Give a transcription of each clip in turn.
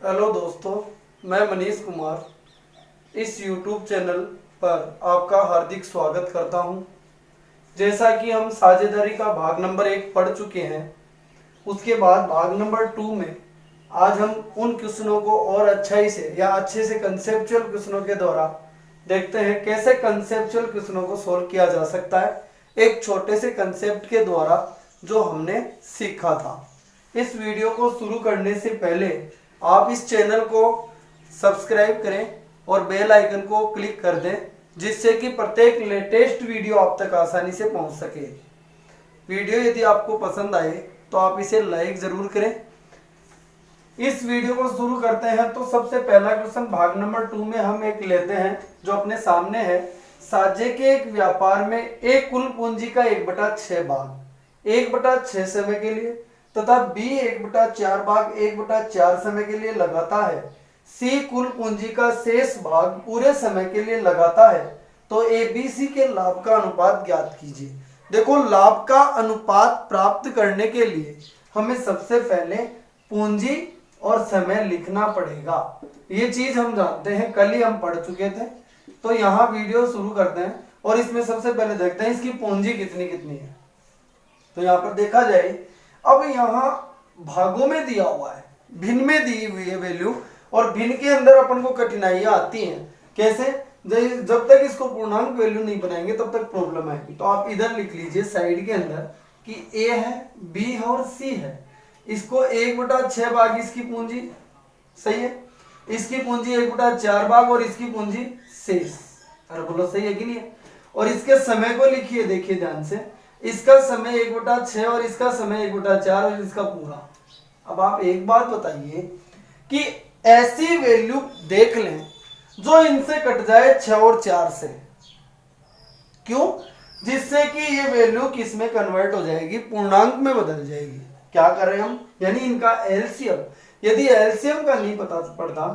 Hello दोस्तों, मैं मनीष कुमार इस YouTube चैनल पर आपका हार्दिक स्वागत करता हूं। जैसा कि हम साझेदारी का भाग नंबर 1 पढ़ चुके हैं, उसके बाद भाग नंबर 2 में आज हम उन क्वेश्चनों को और अच्छाई से या अच्छे से कंसेप्चुअल क्वेश्चनों के द्वारा देखते हैं कैसे कंसेप्चुअल क्वेश्चनों को सॉल्व किया जा सकता है एक छोटे से कंसेप्ट के द्वारा जो हमने सीखा था। इस वीडियो को शुरू करने से पहले आप इस चैनल को सब्सक्राइब करें और बेल आइकन को क्लिक कर दें, जिससे कि प्रत्येक लेटेस्ट वीडियो आप तक आसानी से पहुंच सके। वीडियो यदि आपको पसंद आए तो आप इसे लाइक जरूर करें। इस वीडियो को शुरू करते हैं तो सबसे पहला क्वेश्चन भाग नंबर 2 में हम एक लेते हैं जो अपने सामने है। साझे के एक व्यापार में एक कुल पूंजी का 1/6 भाग 1/6 समय के लिए तथा B 1/4 भाग 1/4 समय के लिए लगाता है। C कुल पूंजी का शेष भाग पूरे समय के लिए लगाता है, तो ABC के लाभ का अनुपात ज्ञात कीजिए। देखो, लाभ का अनुपात प्राप्त करने के लिए हमें सबसे पहले पूंजी और समय लिखना पड़ेगा। ये चीज हम जानते हैं, कल ही हम पढ़ चुके थे। तो यहाँ वीडियो शुरू करते हैं और इसमें सबसे पहले देखते हैं इसकी पूंजी कितनी कितनी है। तो यहाँ पर देखा जाए, अब यहाँ भागों में दिया हुआ है, भिन्न में दी हुई है वैल्यू, और भिन्न के अंदर अपन को कठिनाइयां आती हैं। कैसे? जब तक इसको पूर्णांक वैल्यू नहीं बनाएंगे तब तक प्रॉब्लम आएगी। तो आप इधर लिख लीजिए साइड के अंदर कि A है, B है और C है। इसको 1/6 भाग इसकी पूंजी, सही है, इसकी पूंजी 1/4 भाग और इसकी पूंजी शेष। अरे बोलो, सही है कि नहीं है? और इसके समय को लिखिए, देखिए ध्यान से, इसका समय 1/6 और इसका समय 1/4 और इसका पूरा। अब आप एक बात बताइए कि ऐसी वैल्यू देख लें जो इनसे कट जाए 6 और 4 से। क्यों? जिससे कि ये वैल्यू किस में कन्वर्ट हो जाएगी, पूर्णांक में बदल जाएगी। क्या कर रहे हैं हम, यानी इनका एलसीएम। यदि एलसीएम का नहीं पता पड़ता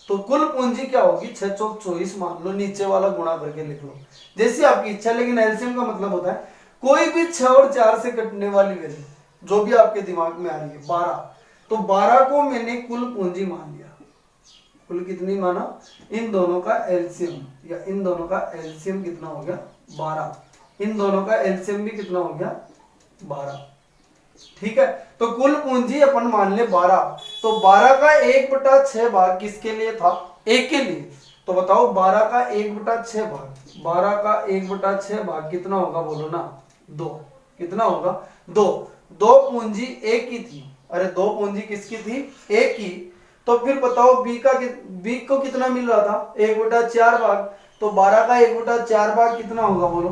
तो कुल पूंजी क्या होगी, 6 चौक 24 मान लो, नीचे वाला गुणा करके लिख लो, जैसी आपकी इच्छा। लेकिन एलसीएम का मतलब होता है कोई भी 6 और 4 से कटने वाली वैल्यू जो भी आपके दिमाग में आ रही है। 12, तो 12 को मैंने कुल पूंजी मान लिया। कुल कितनी माना? इन दोनों का एलसीएम, या इन दोनों का एलसीएम कितना हो गया? 12। इन दोनों का एलसीएम भी कितना हो गया? 12। ठीक है, तो कुल पूंजी अपन मान ले 12। तो 12 का 1/6 भाग किसके लिए था? एक के लिए। तो बताओ, 12 का 1/6 भाग, 12 का 1/6 भाग कितना होगा, बोलो ना? 2। कितना होगा? 2। दो पूंजी एक ही थी। अरे दो पूंजी किसकी थी? एक ही। तो फिर बताओ बी को कितना मिल रहा था? 1/4 भाग। तो 12 का 1/4 भाग कितना होगा, बोलो?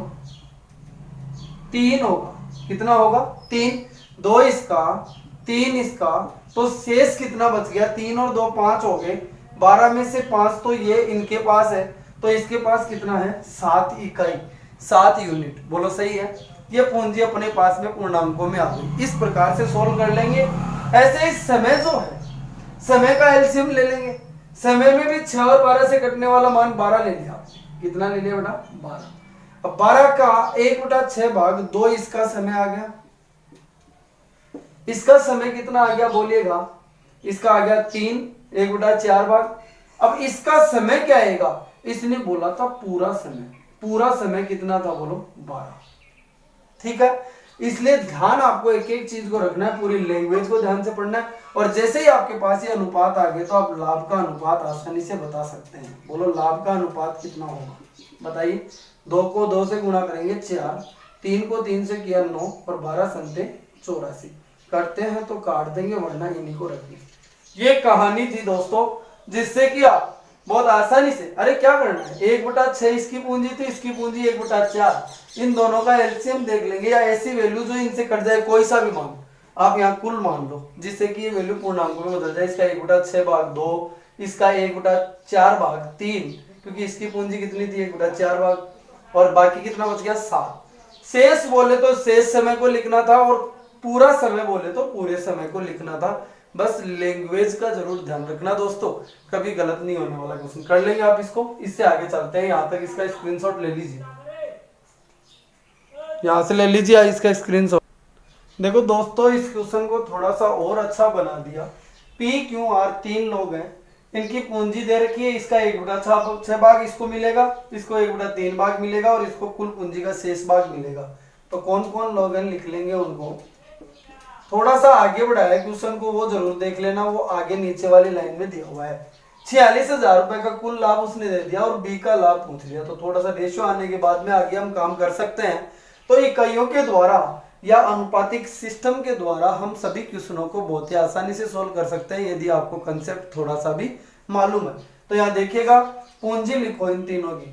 3 होगा। कितना होगा? 3। 2 इसका, 3 इसका, तो शेष कितना बच गया? 3 और 2 5 हो गए। 12 में से 5 तो ये इनके पास है, तो इसके पास कितना है? 7 इकाई, 7 यूनिट। बोलो, सही है? ये पूंजी अपने पास में पूर्णांकों में आ गई। इस प्रकार से सोल्व कर लेंगे। ऐसे ही समय जो है, समय का एलसीएम ले लेंगे। समय में भी 6 और 12 से कटने वाला मान 12 ले लिया। कितना ले लिया बेटा? 12। अब 12 का 1/6 भाग 2 इसका समय आ गया। इसका समय कितना आ गया, बोलिएगा? इसका आ गया 3, 1/4 भाग। अब इसका समय क्या आएगा? इसने बोला था पूरा समय। पूरा समय कितना था, बोलो? 12। ठीक है, इसलिए ध्यान आपको एक एक चीज को रखना है, पूरी लैंग्वेज को ध्यान से पढ़ना है। और जैसे ही आपके पास ये अनुपात आ गए तो आप लाभ का अनुपात आसानी से बता सकते हैं। बोलो, लाभ का अनुपात कितना होगा, बताइए? 2 को 2 से गुणा करेंगे 4, 3 को 3 से किया 9 और 12 संते 84। करते हैं तो काट देंगे, वरना इन्हीं को रखेंगे। ये कहानी थी दोस्तों, जिससे कि आप बहुत आसानी से, अरे क्या करना है, 1/6 इसकी पूंजी थी, इसकी पूंजी 1/4, इन दोनों का एलसीएम देख लेंगे, या ऐसी वैल्यू जो इनसे कट जाए, कोई सा भी मान आप यहाँ कुल मान लो, जिससे कि ये वैल्यू पूर्णांकों में बदल जाए। इसका 1/6 भाग 2, इसका 1/4 भाग 3, क्योंकि इसकी पूंजी कितनी थी? 1/4 भाग, और बाकी कितना बच गया? 7। शेष बोले तो शेष समय को लिखना था, और पूरा समय बोले तो पूरे समय को लिखना था। बस लैंग्वेज का जरूर ध्यान रखना दोस्तों, कभी गलत नहीं होने वाला क्वेश्चन। कर लेंगे आप इसको। इससे आगे चलते हैं। यहाँ तक इसका स्क्रीनशॉट ले लीजिए, यहाँ से ले लीजिए इसका स्क्रीनशॉट। देखो दोस्तों, इस क्वेश्चन को थोड़ा सा और अच्छा बना दिया PQR 3 लोग हैं, इनकी पूंजी दे रखी है, इसका 1/6 भाग इसको मिलेगा, इसको 1/3 भाग मिलेगा और इसको कुल पूंजी का शेष भाग मिलेगा। तो कौन कौन लोग हैं लिख लेंगे उनको। थोड़ा सा आगे बढ़ाया क्वेश्चन को, वो जरूर देख लेना, वो आगे नीचे वाली लाइन में दिया हुआ है। 46,000 रुपए का कुल लाभ उसने दे दिया और बी का लाभ पूछ लिया। तो थोड़ा सा रेशियो आने के बाद में आगे हम काम कर सकते हैं। तो इकाइयों के द्वारा या अनुपातिक सिस्टम के द्वारा हम सभी क्वेश्चनों को बहुत ही आसानी से सोल्व कर सकते हैं, यदि आपको कंसेप्ट थोड़ा सा भी मालूम है। तो यहाँ देखिएगा, पूंजी लिखो इन तीनों की।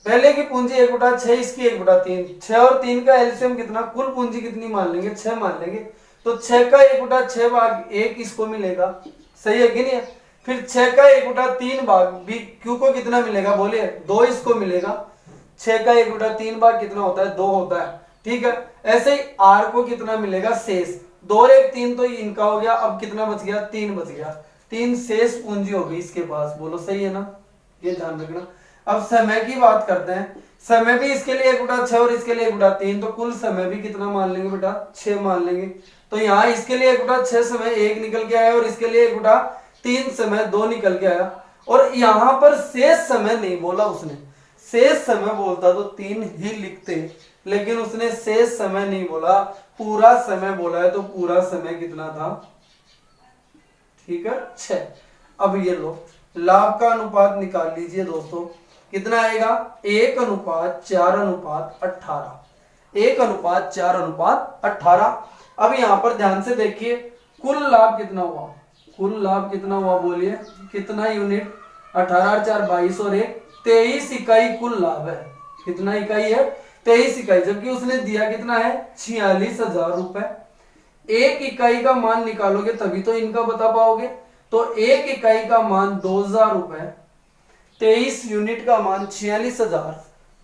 पहले की पूंजी 1/6, इसकी 1/3। 6 और 3 का एलसीएम कितना, कुल पूंजी कितनी मान लेंगे, 6 मान लेंगे। तो 6 का 1/6 भाग 1 इसको मिलेगा, सही है कि नहीं है। फिर 6 का 1/3 भाग बी क्यू को कितना मिलेगा, बोलिए 2 इसको मिलेगा। 6 का 1/3 भाग कितना होता है, 2 होता है, ठीक है। ऐसे ही आर को कितना मिलेगा, शेष। 2 और 1 3 तो इनका हो गया, अब कितना बच गया, 3 बच गया। 3 शेष पूंजी होगी इसके पास, बोलो सही है ना, ये ध्यान रखना। अब समय की बात करते हैं, समय भी इसके लिए 1/6 और इसके लिए 1/3, तो कुल समय भी कितना मान लेंगे बेटा, 6 मान लेंगे। तो यहाँ इसके लिए 1/6 समय 1 निकल के आया और इसके लिए 1/3 समय 2 निकल के आया। और यहाँ पर शेष समय नहीं बोला उसने, शेष समय बोलता तो 3 ही लिखते, लेकिन उसने शेष समय नहीं बोला, पूरा समय बोला है। तो पूरा समय कितना था, ठीक है 6। अब ये लो, लाभ का अनुपात निकाल लीजिए दोस्तों, कितना आएगा 1/4:18। 1/4:18। अब यहां पर ध्यान से देखिए, कुल लाभ कितना हुआ, कुल लाभ कितना हुआ, बोलिए कितना यूनिट, 18 और 4 22 और 1 23 इकाई कुल लाभ है। कितना इकाई है, 23 इकाई, जबकि उसने दिया कितना है 46,000 रुपए। एक इकाई का मान निकालोगे तभी तो इनका बता पाओगे। तो एक इकाई का मान 2,000 रुपए, 23 यूनिट का मान 46,000,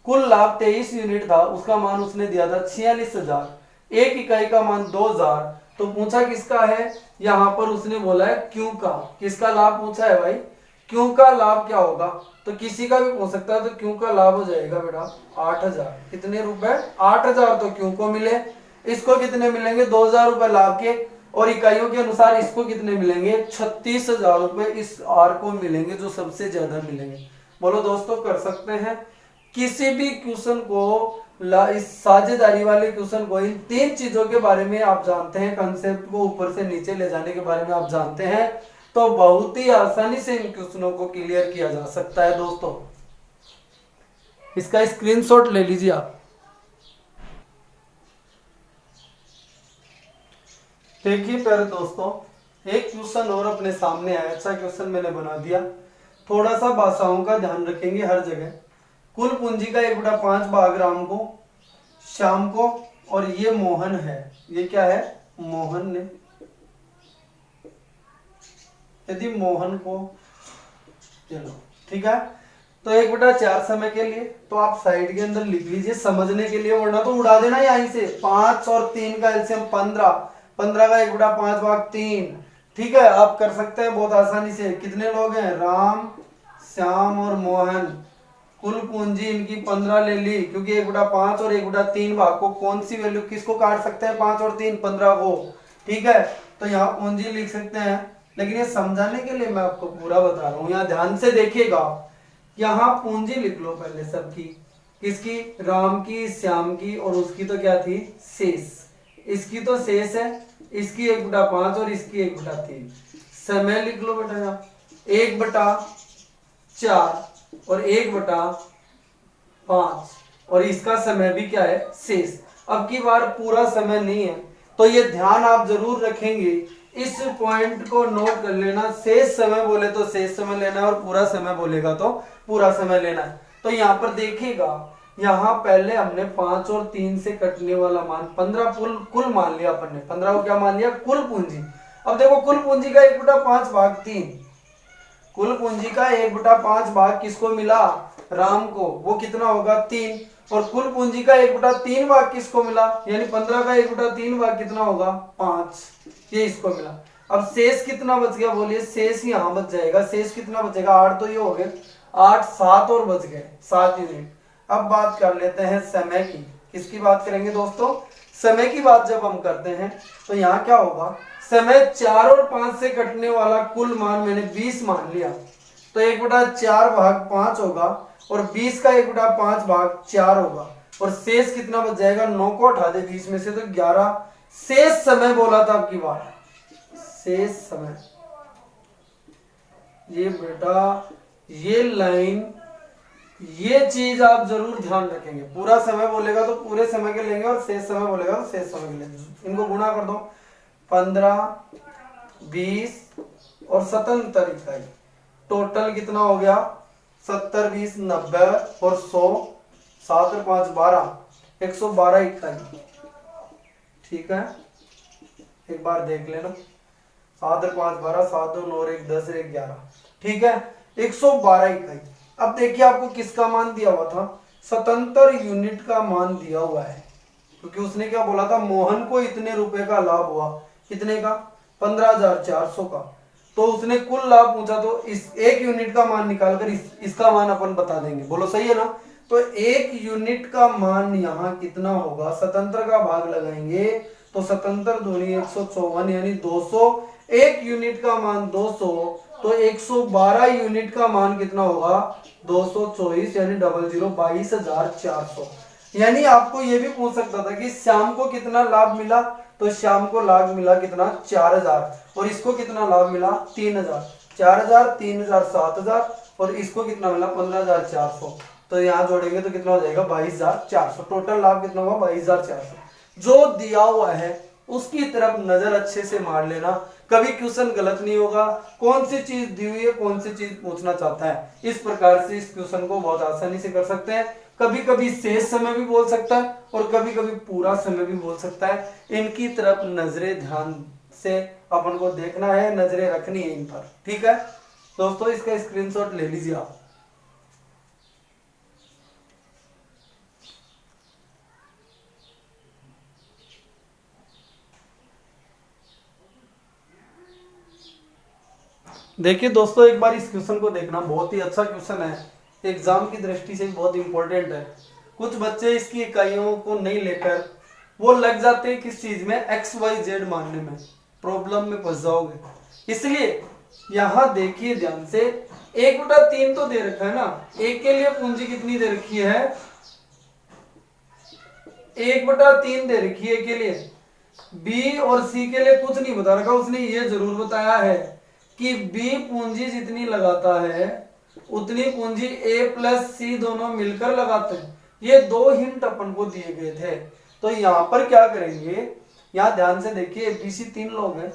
कुल लाभ 23 यूनिट था, उसका मान उसने दिया था 46,000, एक इकाई का मान 2,000। तो पूछा किसका है, यहां पर उसने बोला है क्यों का, किसका लाभ पूछा है भाई, क्यों का लाभ क्या होगा। तो किसी का भी पूछ सकता है, तो क्यों का लाभ हो जाएगा बेटा 8,000। कितने रुपए, 8,000 तो क्यों को मिले, इसको कितने मिलेंगे 2,000 रुपए लाभ के, और इकाइयों के अनुसार इसको कितने मिलेंगे 36,000 रुपए इस आर को मिलेंगे, जो सबसे ज्यादा मिलेंगे। बोलो दोस्तों, कर सकते हैं किसी भी क्वेश्चन को, इस साझेदारी वाले क्वेश्चन को, इन 3 चीजों के बारे में आप जानते हैं, कंसेप्ट को ऊपर से नीचे ले जाने के बारे में आप जानते हैं, तो बहुत ही आसानी से इन क्वेश्चनों को क्लियर किया जा सकता है दोस्तों। इसका स्क्रीनशॉट ले लीजिए आप। देखिए प्यारे दोस्तों, एक क्वेश्चन और अपने सामने आया, अच्छा क्वेश्चन मैंने बना दिया। थोड़ा सा भाषाओं का ध्यान रखेंगे हर जगह। कुल पूंजी का 1/5 भाग राम को, श्याम को, और ये मोहन है, ये क्या है, मोहन ने। यदि मोहन को, चलो ठीक है, तो 1/4 समय के लिए, तो आप साइड के अंदर लिख लीजिए समझने के लिए, वरना तो उड़ा देना यहीं से। 5 और 3 का एलसीएम 15, 15 का 1/5 भाग 3, ठीक है, आप कर सकते हैं बहुत आसानी से। कितने लोग हैं, राम, श्याम और मोहन, कुल पूंजी इनकी 15 ले ली, क्योंकि 1/5 और 1/3 भाग को कौन सी वैल्यू किसको काट सकते हैं, 5 और 3 15 को, ठीक है। तो यहाँ पूंजी लिख सकते हैं, लेकिन ये समझाने के लिए मैं आपको पूरा बता रहा हूँ, यहाँ ध्यान से देखिएगा। यहाँ पूंजी लिख लो पहले सबकी, किसकी, राम की, श्याम की, और उसकी तो क्या थी, शेष। इसकी तो शेष है, इसकी 1/5 और इसकी 1/3। समय लिख लो बेटा, यहाँ 1/4 और 1/5, और इसका समय भी क्या है, शेष। अब की बार पूरा समय नहीं है, तो ये ध्यान आप जरूर रखेंगे, इस पॉइंट को नोट कर लेना। शेष समय बोले तो शेष समय लेना है, और पूरा समय बोलेगा तो पूरा समय लेना है। तो यहाँ पर देखिएगा, यहाँ पहले हमने 5 और 3 से कटने वाला मान 15 कुल मान लिया अपन ने, 15 को क्या मान लिया, कुल पूंजी। अब देखो कुल पूंजी का 1/5 भाग 3, कुल पूंजी का 1/5 भाग किसको मिला, राम को, वो कितना होगा 3, और कुल पूंजी का 1/3 भाग किसको मिला, यानी 15 का 1/3 भाग कितना होगा 5, ये इसको मिला। अब शेष कितना बच गया, बोलिए, शेष यहाँ बच जाएगा। शेष कितना बचेगा, 8 तो ये हो गए, 8 7 और बच गए 7 यूनिट। अब बात कर लेते हैं समय की, किसकी बात करेंगे दोस्तों, समय की बात जब हम करते हैं तो यहाँ क्या होगा, समय 4 और 5 से कटने वाला कुल मान मैंने 20 मान लिया, तो 1/4 भाग 5 होगा और 20 का 1/5 भाग 4 होगा और शेष कितना बच जाएगा, 9 को हटा दे 20 में से तो 11। शेष समय बोला था आपकी बार, शेष समय। ये बेटा ये लाइन, ये चीज आप जरूर ध्यान रखेंगे। पूरा समय बोलेगा तो पूरे समय के लेंगे और शेष समय बोलेगा तो शेष समय के लेंगे। इनको गुणा कर दो, 15, 20 और 77 इकाई, टोटल कितना हो गया, 70, 20, 90 और 100, 7 और 5 12, 112 इकाई। ठीक है, एक बार देख लेना, 7 और 5 12, 7 2 9 और 1 10 और 1 11। ठीक है, 112 इकाई। अब देखिए आपको किसका मान दिया हुआ था, 77 यूनिट का मान दिया हुआ है, क्योंकि उसने क्या बोला था, मोहन को इतने रुपए का लाभ हुआ, कितने का, 15,400 का। तो उसने कुल लाभ पूछा, तो इस एक यूनिट का मान निकालकर इसका मान अपन बता देंगे। बोलो सही है ना। तो एक यूनिट का मान यहाँ कितना होगा, 77 का भाग लगाएंगे तो 77 दूनी 154 यानी 200। एक यूनिट का मान 200, तो 112 यूनिट का मान कितना होगा, 224 यानी 00 22,400। यानी आपको ये भी पूछ सकता था कि श्याम को कितना लाभ मिला, तो श्याम को लाभ मिला कितना, 4000, और इसको कितना लाभ मिला, 3000। 4000, 3000, 7000 और इसको कितना मिला, 15,400। तो यहाँ जोड़ेंगे तो कितना हो जाएगा, 22,400। टोटल लाभ कितना हुआ, 22,400। जो दिया हुआ है उसकी तरफ नजर अच्छे से मार लेना, कभी क्वेश्चन गलत नहीं होगा। कौन सी चीज दी हुई है, कौन सी चीज पूछना चाहता है, इस प्रकार से इस क्वेश्चन को बहुत आसानी से कर सकते हैं। कभी कभी शेष समय भी बोल सकता है और कभी कभी पूरा समय भी बोल सकता है। इनकी तरफ नजरें ध्यान से अपन को देखना है, नजरें रखनी है इन पर। ठीक है दोस्तों, इसका स्क्रीनशॉट ले लीजिए आप। देखिए दोस्तों, एक बार इस क्वेश्चन को देखना, बहुत ही अच्छा क्वेश्चन है, एग्जाम की दृष्टि से बहुत इंपॉर्टेंट है। कुछ बच्चे इसकी इकाइयों को नहीं लेकर वो लग जाते हैं किस चीज में, XYZ मानने में, प्रॉब्लम में फंस जाओगे। इसलिए यहां देखिए ध्यान से, 1/3 तो दे रखा है ना, एक के लिए पूंजी कितनी दे रखी है, 1/3 दे रखी है के लिए। B और C के लिए कुछ नहीं बता रखा, उसने ये जरूर बताया है कि B पूंजी जितनी लगाता है उतनी पूंजी A प्लस C दोनों मिलकर लगाते हैं। ये दो हिंट अपन को दिए गए थे। तो यहां पर क्या करेंगे, यहां ध्यान से देखिए, ABC 3 लोग हैं।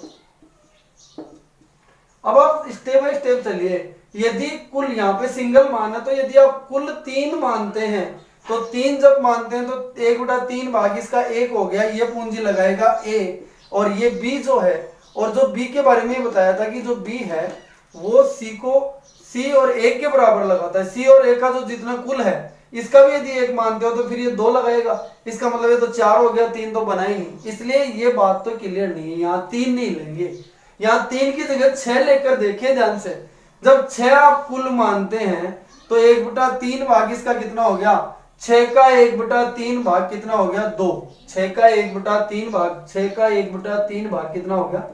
अब आप स्टेप बाय स्टेप चलिए। यदि कुल यहाँ पे सिंगल मान है, तो यदि आप कुल 3 मानते हैं, तो 3 जब मानते हैं तो 1/3 भाग इसका 1 हो गया, ये पूंजी लगाएगा A, और ये B जो है, और जो B के बारे में बताया था कि जो B है वो C को C और 1 के बराबर लगाता है। C और 1 का जो जितना कुल है, इसका भी यदि 1 मानते हो तो फिर ये 2 लगाएगा, इसका मतलब ये तो 4 हो गया, 3 तो बना ही नहीं। इसलिए ये बात तो क्लियर नहीं है, यहाँ 3 नहीं लेंगे, यहाँ 3 की जगह 6 लेकर देखिए ध्यान से। जब 6 आप कुल मानते हैं तो 1/3 भाग इसका कितना हो गया, 6 का 1/3 भाग कितना हो गया, 2। 6 का 1/3 भाग, 6 का 1/3 भाग कितना हो गया,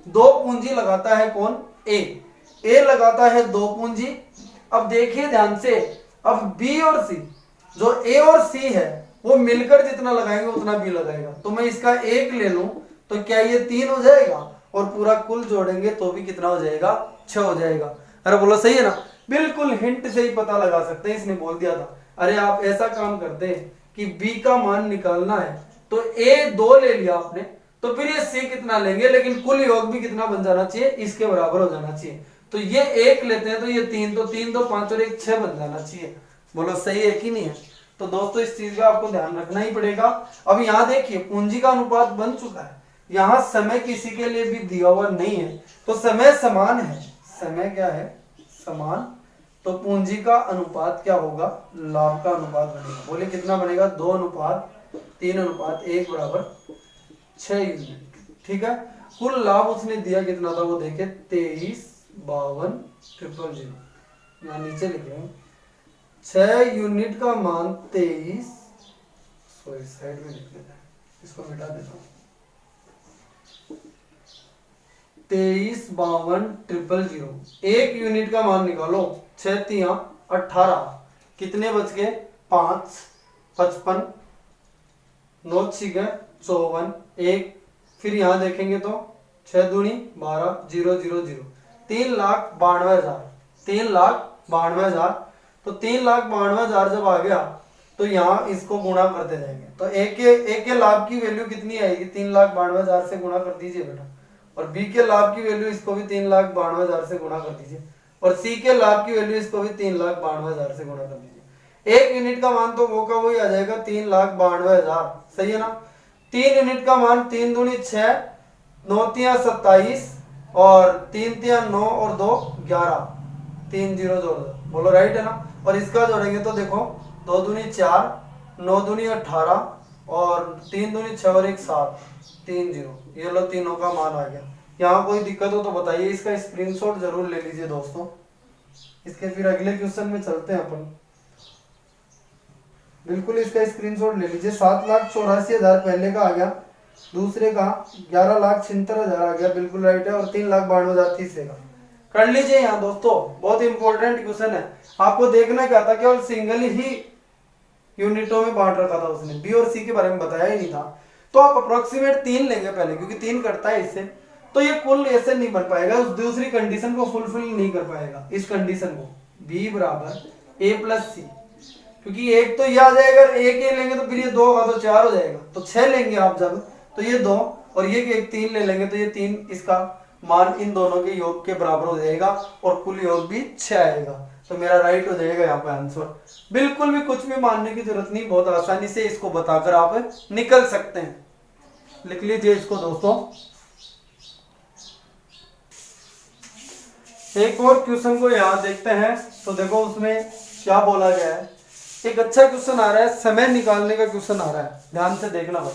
2 पूंजी लगाता है कौन, A लगाता है 2 पूंजी। अब देखिए ध्यान से, अब B और C, जो A और C है वो मिलकर जितना लगाएंगे उतना B लगाएगा। तो मैं इसका 1 ले लूं तो क्या ये 3 हो जाएगा, और पूरा कुल जोड़ेंगे तो भी कितना हो जाएगा, 6 हो जाएगा। अरे बोलो सही है ना, बिल्कुल हिंट से ही पता लगा सकते हैं, इसने बोल दिया था। अरे आप ऐसा काम करते हैं कि B का मान निकालना है तो A 2 ले लिया आपने, तो फिर ये C कितना लेंगे, लेकिन कुल योग भी कितना बन जाना चाहिए, इसके बराबर हो जाना चाहिए। तो ये 1 लेते हैं तो ये 3, तो 3 2 5 और 1 6 बन जाना चाहिए। बोलो सही है कि नहीं है। तो दोस्तों इस चीज का आपको ध्यान रखना ही पड़ेगा। अब यहाँ देखिए पूंजी का अनुपात बन चुका है, यहाँ समय किसी के लिए भी दिया हुआ नहीं है, तो समय समान है, समय क्या है, समान। तो पूंजी का अनुपात क्या होगा, लाभ का अनुपात बनेगा। बोले कितना बनेगा, 2:3:1 बराबर 6 यूनिट। ठीक है, कुल लाभ उसने दिया कितना था वो देखे, 23,52,000। यहाँ नीचे लिखे 6 यूनिट का मान 23, सॉरी साइड में लिख देता है, इसको मिटा देता हूँ। 2352,000। एक यूनिट का मान निकालो। 6 तिया 18, कितने बच गए? 5, 55, 9 6 54, 1। फिर यहाँ देखेंगे तो 6 दूनी 12, 0 0 0, 3,92,000। 3,92,000। तो 3,92,000 जब आ गया तो यहाँ इसको गुणा करते जाएंगे। तो एक के लाभ की वैल्यू कितनी आएगी? 3,92,000 से गुणा कर दीजिए बेटा। और बी के लाभ की वैल्यू इसको भी 3,92,000 से गुणा कर दीजिए। और सी के लाभ की वैल्यू इसको भी 3,92,000 से गुणा कर दीजिए। एक यूनिट का मान तो वो का वही आ जाएगा 3,92,000। सही है ना? 3 यूनिट का मान 3 दूनी 6, 9 तिया 27, और 3 तिया 9 और 2 11, 3 0 जोड़ दो। बोलो राइट है ना? और इसका जोड़ेंगे तो देखो 2 दूनी 4, 9 दूनी 18, और 3 दूनी 6 और 1 7, 3 0। ये लो तीनों का मान आ गया। यहाँ कोई दिक्कत हो तो बताइए। इसका स्क्रीनशॉट जरूर ले लीजिए दोस्तों। इसके फिर अगले क्वेश्चन में चलते हैं अपन। बिल्कुल इसका स्क्रीनशॉट ले लीजिए। 7,84,000 पहले का आ गया, दूसरे का 11,76,000 आ गया, बिल्कुल राइट है। और 3,92,000 तीसरे का। कर लीजिए यहाँ दोस्तों, बहुत इंपॉर्टेंट क्वेश्चन है। आपको देखना क्या था, केवल सिंगल ही यूनिटों में बांट रखा था उसने, बी और सी के बारे में बताया ही नहीं था। तो आप अप्रोक्सीमेट 3 लेंगे पहले, क्योंकि 3 करता है इससे, तो ये कुल ऐसे नहीं बन पाएगा, उस दूसरी कंडीशन को फुलफिल नहीं कर पाएगा। इस कंडीशन को b बराबर a प्लस सी, क्योंकि एक तो ये आ जाएगा, एक ये लेंगे तो फिर ये 2 होगा तो 4 हो जाएगा। तो 6 लेंगे आप जब, तो ये 2, और ये एक 3 ले लेंगे तो ये 3, इसका मान इन दोनों के योग के बराबर हो जाएगा, और कुल योग भी 6 आएगा। तो मेरा राइट हो जाएगा यहाँ पे आंसर। बिल्कुल भी कुछ भी मानने की जरूरत नहीं, बहुत आसानी से इसको बताकर आप निकल सकते हैं। लिख लीजिए इसको दोस्तों। एक और क्वेश्चन को यहाँ देखते हैं। तो देखो उसमें क्या बोला गया है। एक अच्छा क्वेश्चन आ रहा है, समय निकालने का क्वेश्चन आ रहा है, ध्यान से देखना भाई।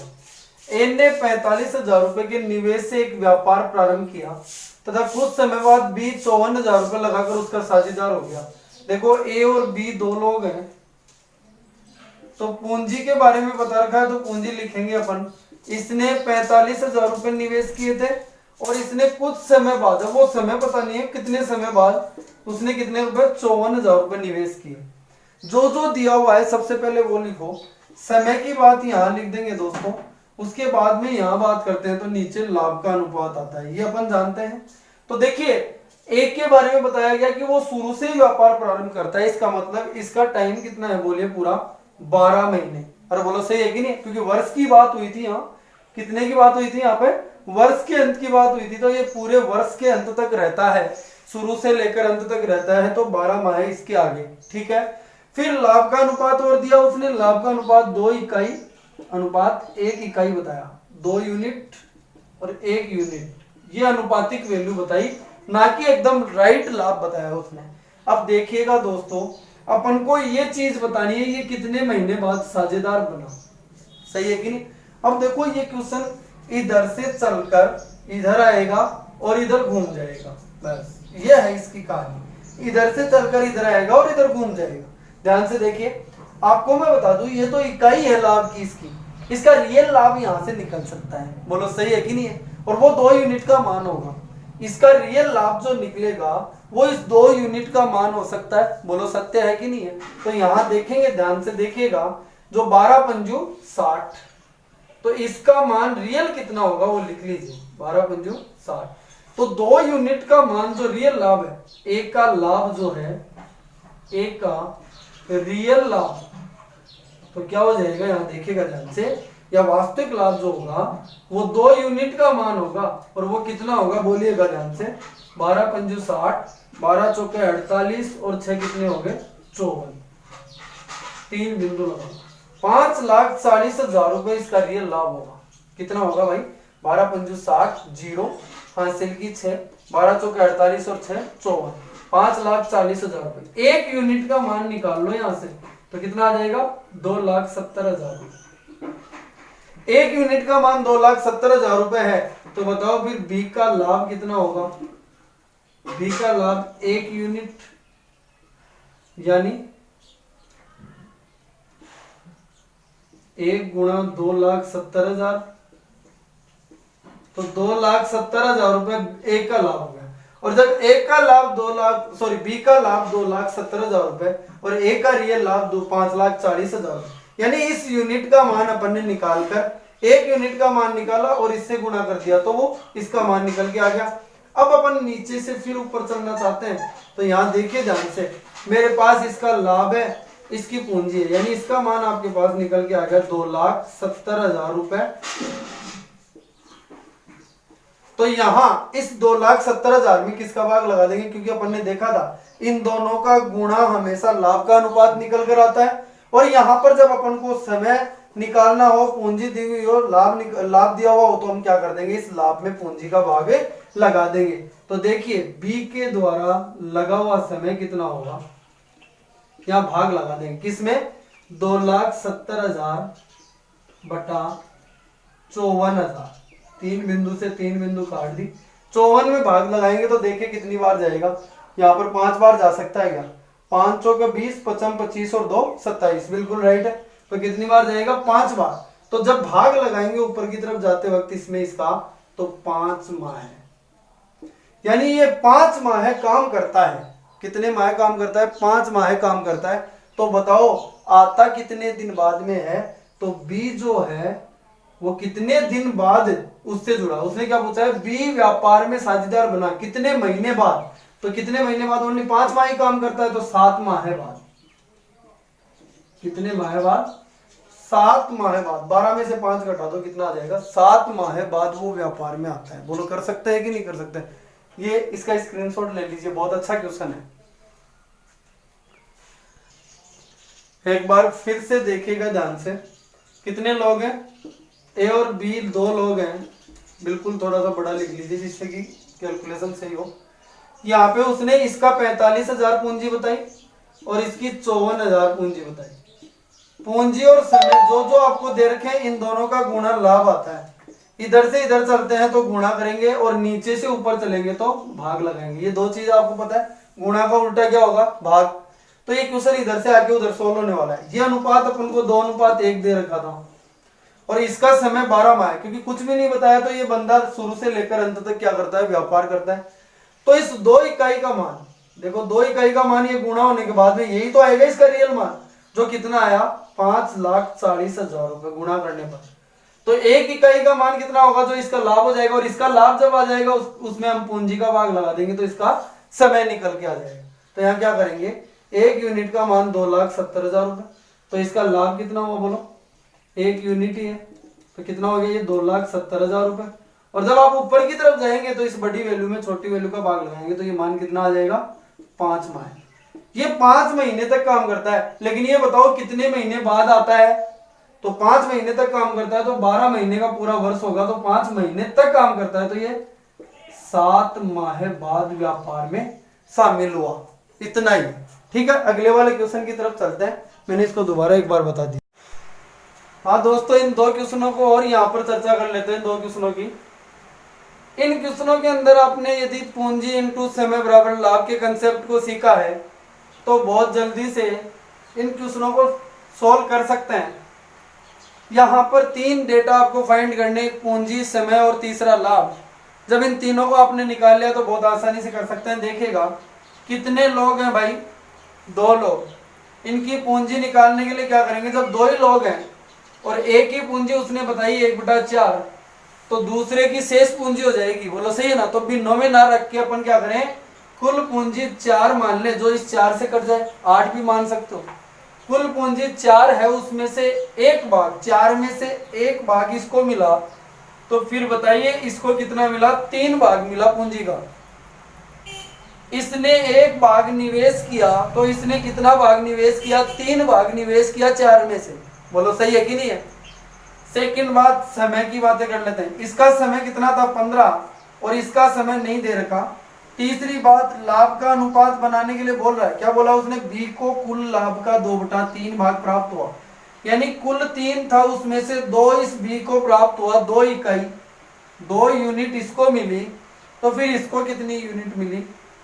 ए ने 45,000 रुपए के निवेश से एक व्यापार प्रारंभ किया तथा कुछ समय बाद बी 54,000 रुपए लगाकर उसका साझेदार हो गया। देखो ए और बी दो लोग हैं, तो पूंजी के बारे में बता रखा है, तो पूंजी लिखेंगे अपन। इसने 45,000 रुपए निवेश किए थे, और इसने कुछ समय बाद, वो समय पता नहीं है कितने समय बाद, उसने कितने रुपए 54,000 रुपए निवेश किए। जो जो दिया हुआ है सबसे पहले वो लिखो। समय की बात यहाँ लिख देंगे दोस्तों, उसके बाद में यहाँ बात करते हैं तो नीचे लाभ का अनुपात आता है, ये अपन जानते हैं। तो देखिए एक के बारे में बताया गया कि वो शुरू से ही व्यापार प्रारंभ करता है, इसका मतलब इसका टाइम कितना है, बोलिए पूरा 12 महीने। अरे बोलो सही है कि नहीं? क्योंकि वर्ष की बात हुई थी यहाँ, कितने की बात हुई थी यहाँ पे, वर्ष के अंत की बात हुई थी। तो ये पूरे वर्ष के अंत तक रहता है, शुरू से लेकर अंत तक रहता है, तो 12 माह इसके आगे। ठीक है। फिर लाभ का अनुपात और दिया उसने, लाभ का अनुपात 2 इकाई अनुपात 1 इकाई बताया, 2 यूनिट और 1 यूनिट, ये अनुपातिक वैल्यू बताई, ना कि एकदम राइट लाभ बताया उसने। अब देखिएगा दोस्तों, अपन को ये चीज बतानी है, ये कितने महीने बाद साझेदार बना। सही है कि नहीं? अब देखो ये क्वेश्चन इधर से चलकर इधर आएगा और इधर घूम जाएगा, बस ये है इसकी कहानी। इधर से चलकर इधर आएगा और इधर घूम जाएगा। ध्यान से देखिए, आपको मैं बता दूं, ये तो इकाई है लाभ की इसकी, इसका रियल लाभ यहां से निकल सकता है। बोलो सही है कि नहीं है? और वो 2 यूनिट का मान होगा, इसका रियल लाभ जो निकलेगा वो इस 2 यूनिट का मान हो सकता है। बोलो सत्य है कि नहीं है? तो यहां देखेंगे, ध्यान से देखिएगा, जो 12 पंजू 60, तो इसका मान रियल कितना होगा वो लिख लीजिए, 12 पंजू 60। तो 2 यूनिट का मान जो रियल लाभ है, एक का लाभ जो है, एक का रियल लाभ, तो क्या हो जाएगा यहाँ देखिएगा ध्यान से, या वास्तविक लाभ जो होगा वो 2 यूनिट का मान होगा, और वो कितना होगा बोलिएगा ध्यान से, 12 पंजू 60, 12 चौके 48 और 6 कितने हो गए 54, 3 बिंदु लगा, 5,40,000 रुपए इसका रियल लाभ होगा। कितना होगा भाई? 12 पंजू 60, 0 हासिल की 6, 12 चौके 48 और 6 54, 5,40,000 रुपए। 1 यूनिट का मान निकाल लो यहां से, तो कितना आ जाएगा? 2,70,000 रुपए। 1 यूनिट का मान 2,70,000 रुपए है, तो बताओ फिर बी का लाभ कितना होगा? बी का लाभ 1 यूनिट यानी 1 गुणा 2,70,000 तो 2,70,000 ए का लाभ हो गया। और जब ए का लाभ 2,00,000 बी का लाभ 2,70,000 और ए का रियल लाभ 5,40,000, यानी इस यूनिट का मान अपन ने निकाल कर एक यूनिट का मान निकाला और इससे गुणा कर दिया तो वो इसका मान निकल के आ गया। अब अपन नीचे से फिर ऊपर चलना चाहते हैं तो यहाँ देखिए ध्यान से, मेरे पास इसका लाभ है, इसकी पूंजी है, यानी इसका मान आपके पास निकल के आ गया 2,70,000 तो यहाँ इस 2,70,000 में किसका भाग लगा देंगे, क्योंकि अपन ने देखा था इन दोनों का गुणा हमेशा लाभ का अनुपात निकल कर आता है। और यहाँ पर जब अपन को समय निकालना हो, पूंजी दी हुई हो, लाभ दिया हुआ हो, तो हम क्या कर देंगे, इस लाभ में पूंजी का भाग लगा देंगे। तो देखिए बी के द्वारा लगा हुआ समय कितना होगा, यहाँ भाग लगा देंगे किसमें, 2,70,000 बटा 54,000, 3 बिंदु से 3 बिंदु काट दी, 54 में भाग लगाएंगे तो देखिए कितनी बार जाएगा, यहाँ पर 5 बार जा सकता है क्या, 5 चौके 20, 55 25 और 2 27, बिल्कुल राइट है। तो कितनी बार जाएगा, 5 बार। तो जब भाग लगाएंगे ऊपर की तरफ जाते वक्त इसमें इसका, तो 5 माह है, यानी ये 5 माह काम करता है। कितने माह काम करता है, 5 माह काम करता है। तो बताओ आता कितने दिन बाद में है, तो बी जो है वो कितने दिन बाद उससे जुड़ा, उसने क्या पूछा है, बी व्यापार में साझेदार बना कितने महीने बाद, तो कितने महीने बाद, ओनली 5 माह ही काम करता है, तो 7 माह बाद। कितने माह बाद, 7 माह बाद, 12 में से 5 घटा दो कितना आ जाएगा, 7 माह बाद वो व्यापार में आता है। बोलो कर सकते हैं कि नहीं कर सकते, ये इसका स्क्रीनशॉट ले लीजिए, बहुत अच्छा क्वेश्चन है। एक बार फिर से देखिएगा ध्यान से, कितने लोग हैं, ए और बी 2 लोग हैं, बिल्कुल थोड़ा सा बड़ा लिख लीजिए जिससे कि कैलकुलेशन सही हो। यहाँ पे उसने इसका 45,000 पूंजी बताई और इसकी 54,000 पूंजी बताई। पूंजी और समय जो जो आपको दे रखे हैं इन दोनों का गुणा लाभ आता है। इधर से इधर चलते हैं तो गुणा करेंगे और नीचे से ऊपर चलेंगे तो भाग लगाएंगे। ये 2 चीज आपको पता है, गुणा का उल्टा क्या होगा, भाग। तो ये क्वेश्चन इधर से आके उधर सोल्व होने वाला है। ये अनुपात अपन को 2:1 दे रखा था और इसका समय 12 माह है, क्योंकि कुछ भी नहीं बताया तो ये बंदा शुरू से लेकर अंत तक क्या करता है, व्यापार करता है। तो इस 2 इकाई का मान देखो, 2 इकाई का मान ये गुणा होने के बाद में यही तो आएगा इसका रियल मान, जो कितना आया 5,40,000 गुणा करने पर। तो 1 इकाई का मान कितना होगा, जो इसका लाभ हो जाएगा, और इसका लाभ जब आ जाएगा उसमें हम पूंजी का भाग लगा देंगे तो इसका समय निकल के आ जाएगा। तो यहाँ क्या करेंगे, 1 यूनिट का मान 2,70,000, तो इसका लाभ कितना हुआ बोलो, 1 यूनिट ही है, तो कितना हो गया ये 2,70,000। और जब आप ऊपर की तरफ जाएंगे तो इस बड़ी वैल्यू में छोटी वैल्यू का भाग लगाएंगे तो ये मान कितना आ जाएगा, 5 माह। ये 5 महीने तक काम करता है, लेकिन ये बताओ कितने महीने बाद आता है, तो 5 महीने तक काम करता है, तो 12 महीने का पूरा वर्ष होगा, तो 5 महीने तक काम करता है, तो ये 7 माह बाद व्यापार में शामिल हुआ। इतना ही, ठीक है। अगले वाले क्वेश्चन की तरफ चलते हैं, मैंने इसको दोबारा एक बार बता दिया। हाँ दोस्तों, इन 2 क्वेश्चनों को और यहाँ पर चर्चा कर लेते हैं, 2 क्वेश्चनों की। इन क्वेश्चनों के अंदर आपने यदि पूंजी इनटू समय बराबर लाभ के कंसेप्ट को सीखा है तो बहुत जल्दी से इन क्वेश्चनों को सॉल्व कर सकते हैं। यहाँ पर 3 डेटा आपको फाइंड करने, पूंजी, समय और तीसरा लाभ। जब इन तीनों को आपने निकाल लिया तो बहुत आसानी से कर सकते हैं। देखिएगा कितने लोग हैं भाई, 2 लोग। इनकी पूंजी निकालने के लिए क्या करेंगे, जब 2 ही लोग हैं और एक ही पूंजी उसने बताई 1/4, तो दूसरे की शेष पूंजी हो जाएगी, बोलो सही है ना। तो बिनों में ना रख के अपन क्या करें, कुल पूंजी 4 मान ले, जो इस 4 से कट जाए, 8 भी मान सकते हो। कुल पूंजी 4 है, उसमें से 1 भाग, 4 में से 1 भाग इसको मिला, तो फिर बताइए इसको कितना मिला, 3 भाग मिला पूंजी का। इसने 1 भाग निवेश किया, तो इसने कितना भाग निवेश किया, 3 भाग निवेश किया 4 में से, बोलो सही है कि नहीं है। सेकंड बात, समय की बातें कर लेते हैं। इसका समय कितना था, 15, और इसका समय नहीं दे रखा। तीसरी बात, लाभ का अनुपात बनाने के लिए बोल रहा है, क्या बोला उसने, बी को कुल लाभ का 2/3 भाग प्राप्त हुआ, यानी कुल 3 था, उसमें से 2 इस बी को प्राप्त हुआ, 2 इकाई, 2 यूनिट इसको मिली, तो फिर इसको कितनी यूनिट मिली,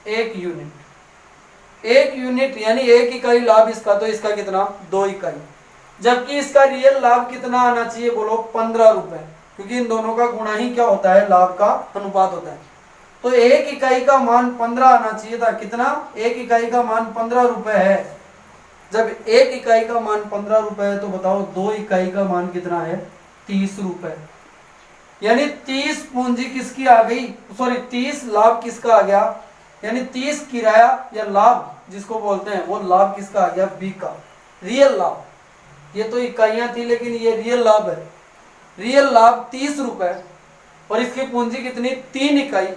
1 यूनिट। 1 यूनिट यानी 1 इकाई लाभ इसका, तो इसका कितना, 2 इकाई। जबकि इसका रियल लाभ कितना आना चाहिए, बोलो 15 रुपए, क्योंकि इन दोनों का गुणा ही क्या होता है, लाभ का अनुपात होता है। तो एक इकाई का मान 15 आना चाहिए था। कितना? एक इकाई का मान 15 रुपए है। जब एक इकाई का मान 15 रुपए है तो बताओ 2 इकाई का मान कितना है? 30 रुपए। यानी 30 पूंजी किसकी आ गई, सॉरी 30 लाभ किसका आ गया, यानी 30 किराया या लाभ जिसको बोलते हैं वो लाभ किसका आ गया? बी का, रियल लाभ। ये तो इकाइयां थी लेकिन ये रियल लाभ है। रियल लाभ 30 रुपए और इसकी पूंजी कितनी? 3 इकाई।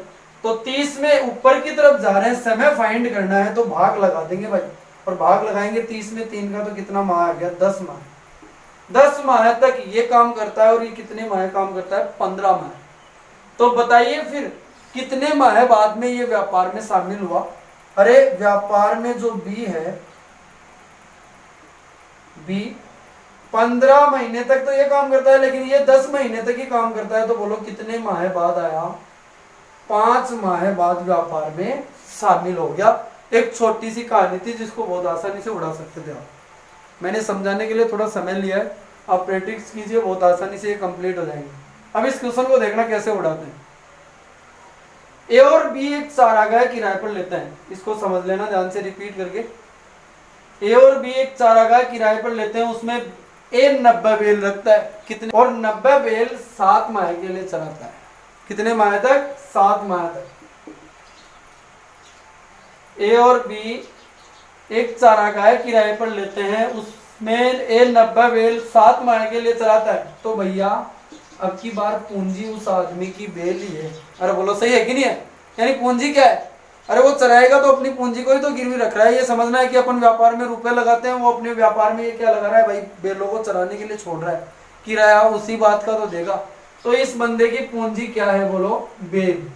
तो 30 में ऊपर की तरफ जा रहे हैं, समय फाइंड करना है तो भाग लगा देंगे भाई, और भाग लगाएंगे 30 में 3 का तो कितना माह आ गया? 10 माह। 10 माह तक ये काम करता है और ये कितने माह काम करता है? 15 माह। तो बताइए फिर कितने माह बाद में ये व्यापार में शामिल हुआ? अरे व्यापार में जो बी है, बी 15 महीने तक तो ये काम करता है लेकिन ये 10 महीने तक ही काम करता है। तो बोलो कितने माह बाद आया? 5 माह बाद व्यापार में शामिल हो गया। एक छोटी सी कहानी थी जिसको बहुत आसानी से उड़ा सकते थे आप। मैंने समझाने के लिए थोड़ा समय लिया है, आप प्रैक्टिस कीजिए, बहुत आसानी से ये कंप्लीट हो जाएंगे। अब इस क्वेश्चन को देखना कैसे उड़ाते हैं। ए और बी एक चारागाह किराए पर लेते हैं। इसको समझ लेना ध्यान से, रिपीट करके। ए और बी एक चारागाह किराए पर लेते हैं, उसमें ए 90 बैल रखता है। कितने? और 90 बैल 7 माह के लिए चलाता है। कितने माह तक? 7 माह तक। ए और बी एक चारागाह किराए पर लेते हैं, उसमें ए 90 बैल 7 माह के लिए चलाता है। तो भैया अब की बार पूंजी उस आदमी की बैल ही है। अरे बोलो सही है कि नहीं है? यानी पूंजी क्या है? अरे वो चलाएगा तो अपनी पूंजी को ही तो गिरवी रख रहा है। ये समझना है कि अपन व्यापार में रुपए लगाते हैं, वो अपने व्यापार में ये क्या लगा रहा है भाई? बैलों को चलाने के लिए छोड़ रहा है, किराया उसी बात का तो देगा। तो इस बंदे की पूंजी क्या है? बोलो बैल।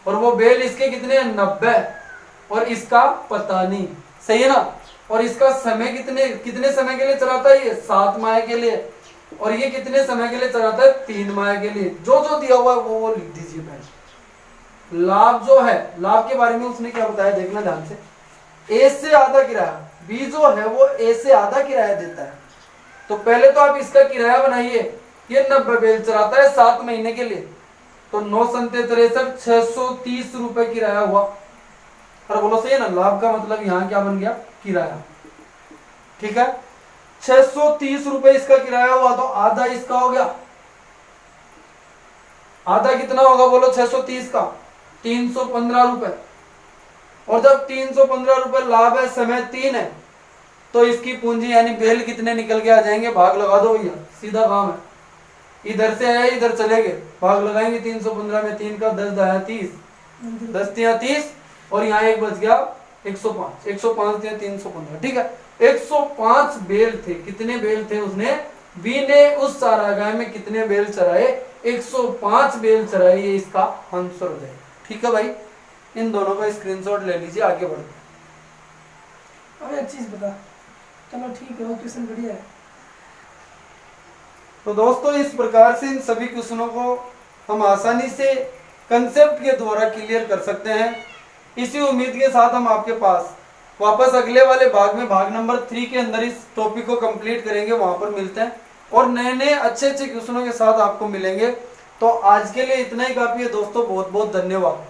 और वो बैल इसके कितने? 90। और इसका पता नहीं, सही है ना? और इसका समय कितने समय के लिए चलाता है? ये 7 माह के लिए। और ये कितने समय के लिए चलाता है? 3 माह के लिए। जो जो दिया हुआ है वो लिख दीजिए पहले। लाभ जो है, लाभ के बारे में उसने क्या बताया देखना ध्यान से। ए से आधा किराया, बी जो है वो ए से आधा किराया देता है। तो पहले तो आप इसका किराया बनाइए। ये 90 बैल चलाता है 7 महीने के लिए, तो 9 संते 63, 630 रुपए किराया हुआ। और बोलो सही है ना? लाभ का मतलब यहाँ क्या बन गया? किराया। ठीक है, 630 रुपए इसका किराया हुआ, तो आधा इसका हो गया। आधा कितना होगा बोलो? 630 का 315 रुपए। और जब 315 रुपए लाभ है, समय 3 है, तो इसकी पूंजी यानी बैल कितने निकल के आ जाएंगे? भाग लगा दो भैया, सीधा काम है। इधर से आए इधर चले गए, भाग लगाएंगे 315 में। 3 का 10 दाया 30, 10 तिया 30, और यहाँ एक बच गया 105, 105 तिया 315। ठीक है, 105 बैल थे। कितने बैल थे? उसने बी ने उस चारागाह में कितने बैल चराए? 105 बैल चराए। ये इसका आंसर हो जाएगा। ठीक है भाई, इन दोनों का स्क्रीनशॉट ले लीजिए, आगे बढ़ते। अब एक चीज बता। चलो ठीक है, वो क्वेश्चन बढ़िया है। तो दोस्तों इस प्रकार से इन सभी क्वेश्चनों को हम आसानी से कंसेप्ट के द्वारा क्लियर कर सकते हैं। इसी उम्मीद के साथ हम आपके पास वापस अगले वाले भाग में, भाग नंबर 3 के अंदर इस टॉपिक को कंप्लीट करेंगे। वहां पर मिलते हैं और नए नए अच्छे अच्छे क्वेश्चनों के साथ आपको मिलेंगे। तो आज के लिए इतना ही काफी है दोस्तों, बहुत बहुत धन्यवाद।